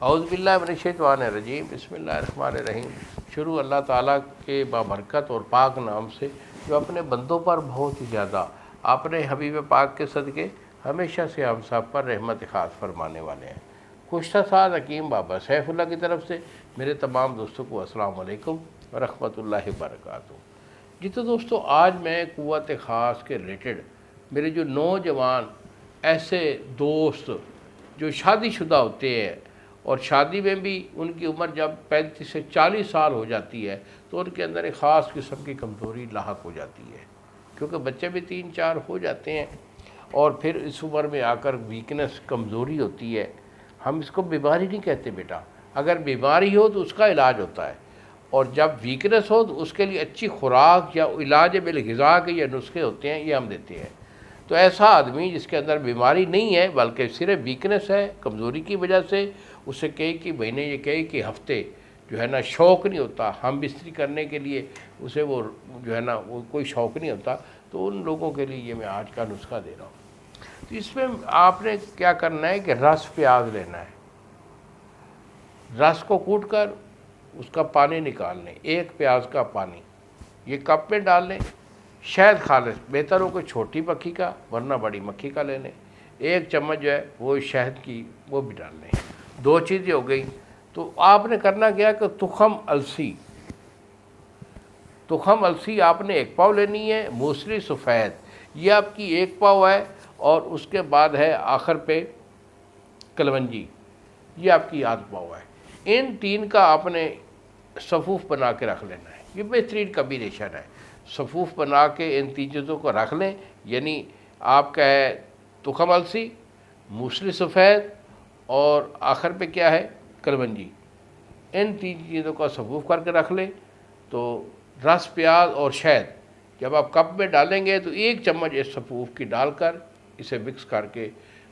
اعوذ باللہ من الشیطان الرجیم، بسم اللہ الرحمن الرحیم۔ شروع اللہ تعالیٰ کے بابرکت اور پاک نام سے جو اپنے بندوں پر بہت ہی زیادہ اپنے حبیب پاک کے صدقے ہمیشہ سے ہم سب پر رحمت خاص فرمانے والے ہیں۔ خوشتا ساز حکیم بابا سیف اللہ کی طرف سے میرے تمام دوستوں کو السلام علیکم ورحمۃ اللہ وبرکاتہ۔ جی تو دوستو، آج میں قوت خاص کے ریلیٹڈ میرے جو نوجوان ایسے دوست جو شادی شدہ ہوتے ہیں اور شادی میں بھی ان کی عمر جب 35 سے 40 سال ہو جاتی ہے تو ان کے اندر ایک خاص قسم کی کمزوری لاحق ہو جاتی ہے، کیونکہ بچے بھی 3-4 ہو جاتے ہیں اور پھر اس عمر میں آ کر ویکنس کمزوری ہوتی ہے۔ ہم اس کو بیماری نہیں کہتے بیٹا، اگر بیماری ہو تو اس کا علاج ہوتا ہے، اور جب ویکنس ہو تو اس کے لیے اچھی خوراک یا علاج بالغذا کے یا نسخے ہوتے ہیں، یہ ہم دیتے ہیں۔ تو ایسا آدمی جس کے اندر بیماری نہیں ہے بلکہ صرف ویکنس ہے کمزوری کی وجہ سے، اسے کئی کہ مہینے یہ کئی کہ ہفتے جو ہے نا شوق نہیں ہوتا ہم بستری کرنے کے لیے، اسے وہ جو ہے نا وہ کوئی شوق نہیں ہوتا، تو ان لوگوں کے لیے یہ میں آج کا نسخہ دے رہا ہوں۔ تو اس میں آپ نے کیا کرنا ہے کہ رس پیاز لینا ہے، رس کو کوٹ کر اس کا پانی نکال لیں، ایک پیاز کا پانی یہ کپ میں ڈال لیں۔ شہد خالص بہتر ہو کوئی چھوٹی مکھی کا، ورنہ بڑی مکھی کا لے لیں۔ ایک چمچ جو ہے وہ شہد کی وہ بھی ڈال لیں۔ 2 چیزیں ہو گئی۔ تو آپ نے کرنا کیا کہ تخم السی آپ نے 1 پاؤ لینی ہے۔ موسلی سفید یہ آپ کی 1 پاؤ ہے، اور اس کے بعد ہے آخر پہ کلونجی، یہ آپ کی ½ پاؤ ہے۔ ان 3 کا آپ نے صفوف بنا کے رکھ لینا ہے، یہ بہترین کمبینیشن ہے۔ صفوف بنا کے ان 3 چیزوں کو رکھ لیں، یعنی آپ کا ہے تخم السی، موسلی سفید، اور آخر پہ کیا ہے کلونجی۔ ان 3 چیزوں کا صفوف کر کے رکھ لیں۔ تو رس پیاز اور شہد جب آپ کپ میں ڈالیں گے تو 1 چمچ اس صفوف کی ڈال کر اسے مکس کر کے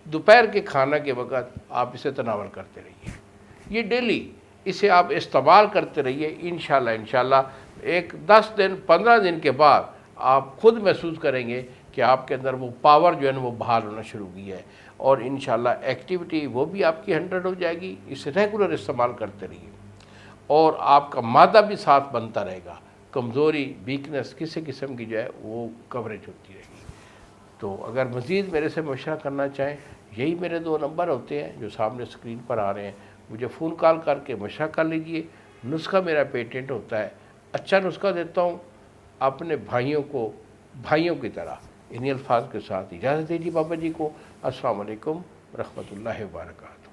دوپہر کے کھانا کے وقت آپ اسے تناول کرتے رہیے۔ یہ ڈیلی اسے آپ استعمال کرتے رہیے، انشاءاللہ ایک 10 دن 15 دن کے بعد آپ خود محسوس کریں گے کہ آپ کے اندر وہ پاور جو ہے نا وہ بحال ہونا شروع کی ہے، اور انشاءاللہ ایکٹیویٹی وہ بھی آپ کی 100 ہو جائے گی۔ اسے ریگولر استعمال کرتے رہیے، اور آپ کا مادہ بھی ساتھ بنتا رہے گا، کمزوری ویکنس کسی قسم کی جو ہے وہ کوریج ہوتی رہے گی۔ تو اگر مزید میرے سے مشورہ کرنا چاہیں، یہی میرے 2 نمبر ہوتے ہیں جو سامنے اسکرین پر آ رہے ہیں، مجھے فون کال کر کے مشورہ کر لیجئے۔ نسخہ میرا پیٹنٹ ہوتا ہے، اچھا نسخہ دیتا ہوں، اپنے بھائیوں کو بھائیوں کی طرح۔ انہی الفاظ کے ساتھ اجازت دیجیے بابا جی کو۔ السلام علیکم ورحمۃ اللہ وبرکاتہ۔